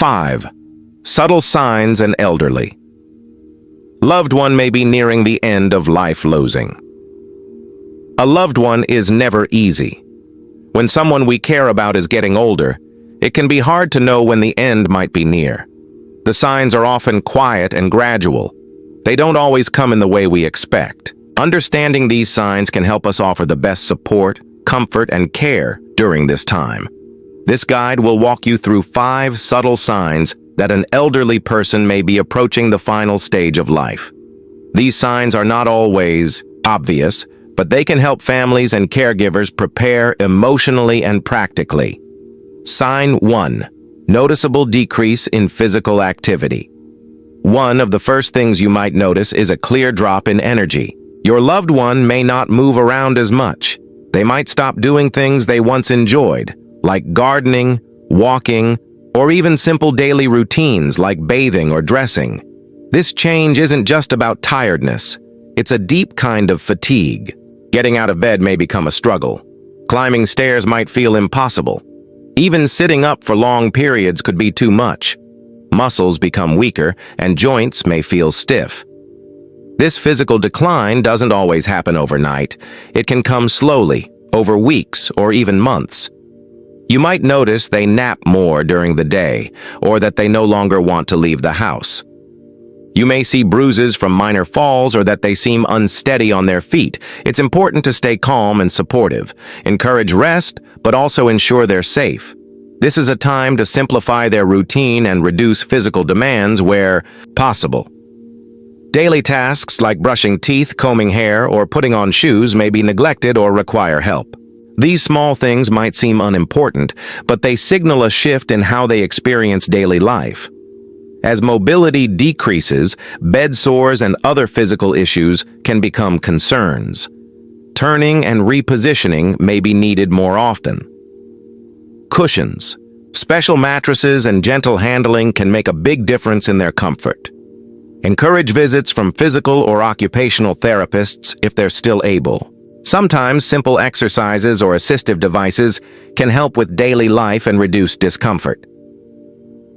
5. Subtle signs and elderly. Loved one may be nearing the end of life losing. A loved one is never easy. When someone we care about is getting older, it can be hard to know when the end might be near. The signs are often quiet and gradual. They don't always come in the way we expect. Understanding these signs can help us offer the best support, comfort, and care during this time. This guide will walk you through 5 subtle signs that an elderly person may be approaching the final stage of life. These signs are not always obvious, but they can help families and caregivers prepare emotionally and practically. Sign 1. Noticeable decrease in physical activity. One of the first things you might notice is a clear drop in energy. Your loved one may not move around as much. They might stop doing things they once enjoyed, like gardening, walking, or even simple daily routines like bathing or dressing. This change isn't just about tiredness. It's a deep kind of fatigue. Getting out of bed may become a struggle. Climbing stairs might feel impossible. Even sitting up for long periods could be too much. Muscles become weaker, and joints may feel stiff. This physical decline doesn't always happen overnight. It can come slowly, over weeks or even months. You might notice they nap more during the day, or that they no longer want to leave the house. You may see bruises from minor falls or that they seem unsteady on their feet. It's important to stay calm and supportive. Encourage rest, but also ensure they're safe. This is a time to simplify their routine and reduce physical demands where possible. Daily tasks like brushing teeth, combing hair, or putting on shoes may be neglected or require help. These small things might seem unimportant, but they signal a shift in how they experience daily life. As mobility decreases, bed sores and other physical issues can become concerns. Turning and repositioning may be needed more often. Cushions. Special mattresses and gentle handling can make a big difference in their comfort. Encourage visits from physical or occupational therapists if they're still able. Sometimes simple exercises or assistive devices can help with daily life and reduce discomfort.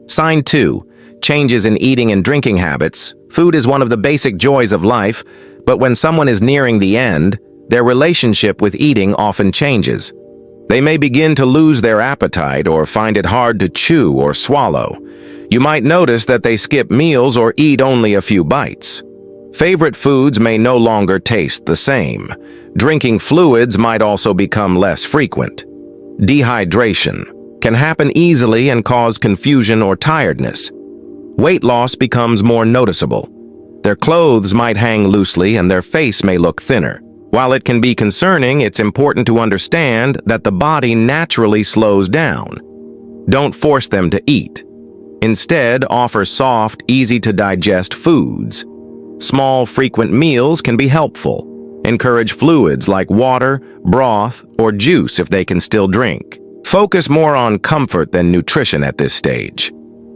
Sign 2. Changes in eating and drinking habits. Food is one of the basic joys of life, but when someone is nearing the end, their relationship with eating often changes. They may begin to lose their appetite or find it hard to chew or swallow. You might notice that they skip meals or eat only a few bites. Favorite foods may no longer taste the same. Drinking fluids might also become less frequent. Dehydration can happen easily and cause confusion or tiredness. Weight loss becomes more noticeable. Their clothes might hang loosely and their face may look thinner. While it can be concerning, it's important to understand that the body naturally slows down. Don't force them to eat. Instead, offer soft, easy-to-digest foods. Small, frequent meals can be helpful. Encourage fluids like water, broth, or juice if they can still drink. Focus more on comfort than nutrition at this stage.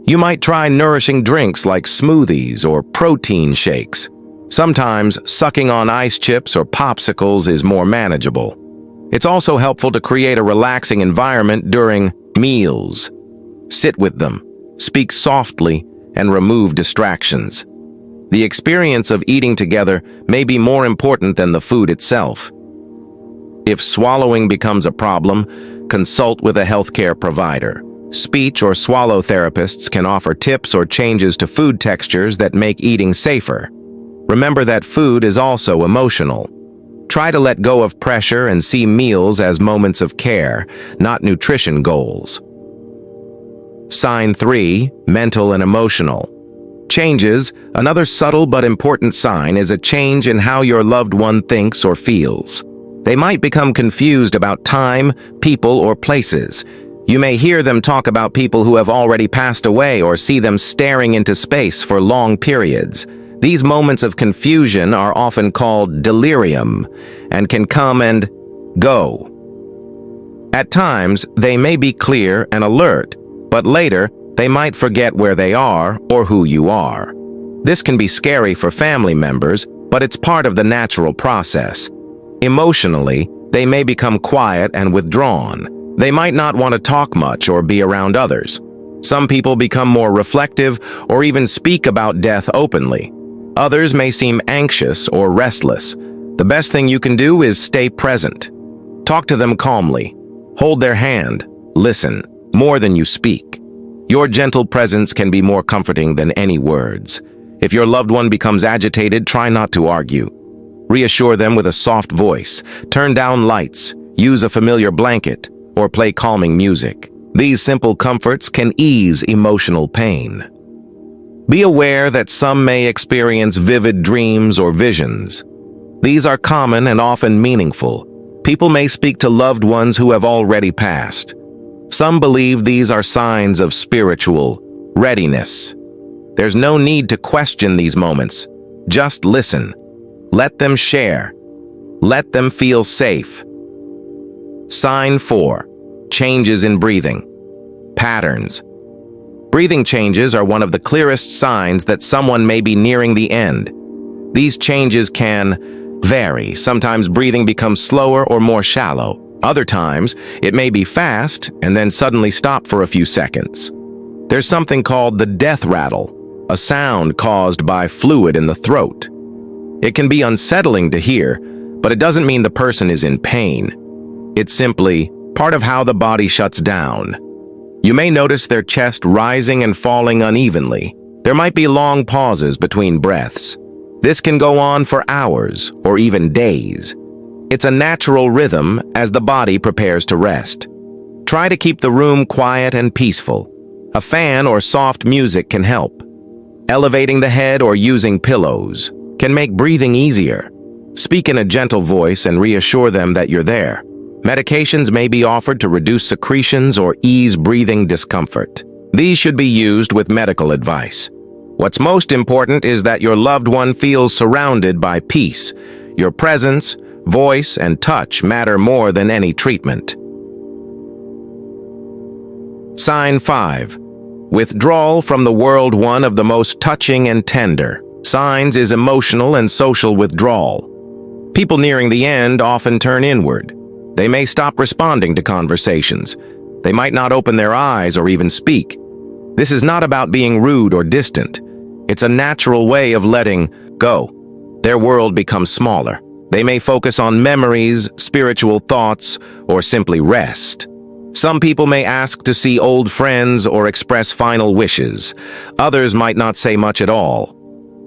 You might try nourishing drinks like smoothies or protein shakes. Sometimes sucking on ice chips or popsicles is more manageable. It's also helpful to create a relaxing environment during meals. Sit with them, speak softly, and remove distractions. The experience of eating together may be more important than the food itself. If swallowing becomes a problem, consult with a healthcare provider. Speech or swallow therapists can offer tips or changes to food textures that make eating safer. Remember that food is also emotional. Try to let go of pressure and see meals as moments of care, not nutrition goals. Sign 3. Mental and emotional. Changes. Another subtle but important sign is a change in how your loved one thinks or feels. They might become confused about time, people, or places. You may hear them talk about people who have already passed away or see them staring into space for long periods. These moments of confusion are often called delirium and can come and go. At times, they may be clear and alert, but later, they might forget where they are or who you are. This can be scary for family members, but it's part of the natural process. Emotionally, they may become quiet and withdrawn. They might not want to talk much or be around others. Some people become more reflective or even speak about death openly. Others may seem anxious or restless. The best thing you can do is stay present. Talk to them calmly. Hold their hand. Listen, more than you speak. Your gentle presence can be more comforting than any words. If your loved one becomes agitated, try not to argue. Reassure them with a soft voice. Turn down lights. Use a familiar blanket, or play calming music. These simple comforts can ease emotional pain. Be aware that some may experience vivid dreams or visions. These are common and often meaningful. People may speak to loved ones who have already passed. Some believe these are signs of spiritual readiness. There's no need to question these moments. Just listen. Let them share. Let them feel safe. Sign 4. Changes in breathing. Patterns. Breathing changes are one of the clearest signs that someone may be nearing the end. These changes can vary. Sometimes breathing becomes slower or more shallow. Other times, it may be fast and then suddenly stop for a few seconds. There's something called the death rattle, a sound caused by fluid in the throat. It can be unsettling to hear, but it doesn't mean the person is in pain. It's simply part of how the body shuts down. You may notice their chest rising and falling unevenly. There might be long pauses between breaths. This can go on for hours or even days. It's a natural rhythm as the body prepares to rest. Try to keep the room quiet and peaceful. A fan or soft music can help. Elevating the head or using pillows can make breathing easier. Speak in a gentle voice and reassure them that you're there. Medications may be offered to reduce secretions or ease breathing discomfort. These should be used with medical advice. What's most important is that your loved one feels surrounded by peace. Your presence, voice, and touch matter more than any treatment. Sign 5. Withdrawal from the world. One of the most touching and tender signs is emotional and social withdrawal. People nearing the end often turn inward. They may stop responding to conversations. They might not open their eyes or even speak. This is not about being rude or distant. It's a natural way of letting go. Their world becomes smaller. They may focus on memories, spiritual thoughts, or simply rest. Some people may ask to see old friends or express final wishes. Others might not say much at all.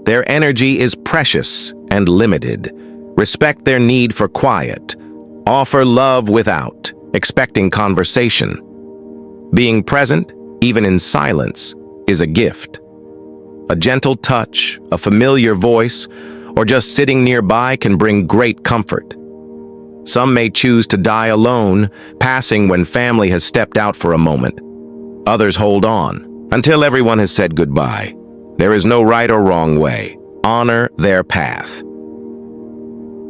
Their energy is precious and limited. Respect their need for quiet. Offer love without expecting conversation. Being present, even in silence, is a gift. A gentle touch, a familiar voice, or just sitting nearby can bring great comfort. Some may choose to die alone, passing when family has stepped out for a moment. Others hold on until everyone has said goodbye. There is no right or wrong way. Honor their path.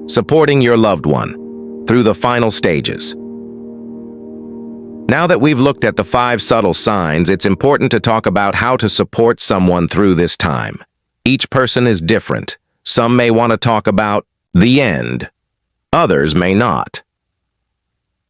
Supporting your loved one through the final stages. Now that we've looked at the 5 subtle signs, it's important to talk about how to support someone through this time. Each person is different. Some may want to talk about the end. Others may not.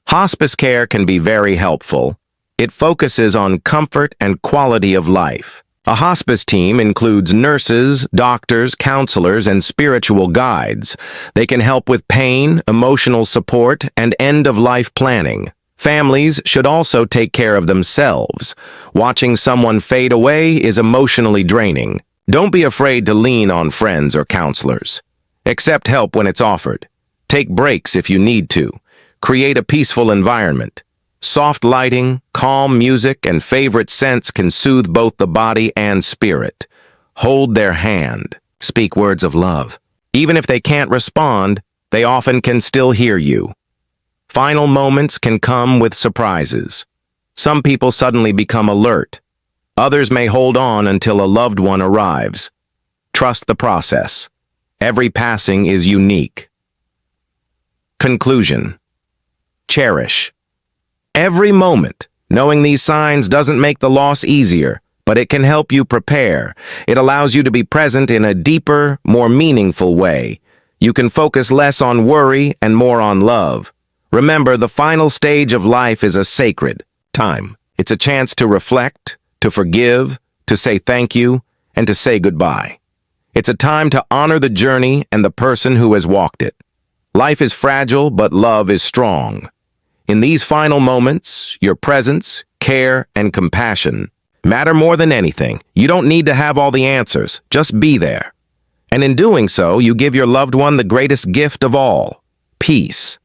Hospice care can be very helpful. It focuses on comfort and quality of life. A hospice team includes nurses, doctors, counselors, and spiritual guides. They can help with pain, emotional support, and end-of-life planning. Families should also take care of themselves. Watching someone fade away is emotionally draining. Don't be afraid to lean on friends or counselors. Accept help when it's offered. Take breaks if you need to. Create a peaceful environment. Soft lighting, calm music, and favorite scents can soothe both the body and spirit. Hold their hand. Speak words of love. Even if they can't respond, they often can still hear you. Final moments can come with surprises. Some people suddenly become alert. Others may hold on until a loved one arrives. Trust the process. Every passing is unique. Conclusion. Cherish every moment. Knowing these signs doesn't make the loss easier, but it can help you prepare. It allows you to be present in a deeper, more meaningful way. You can focus less on worry and more on love. Remember, the final stage of life is a sacred time. It's a chance to reflect, to forgive, to say thank you, and to say goodbye. It's a time to honor the journey and the person who has walked it. Life is fragile, but love is strong. In these final moments, your presence, care, and compassion matter more than anything. You don't need to have all the answers, just be there. And in doing so, you give your loved one the greatest gift of all, peace.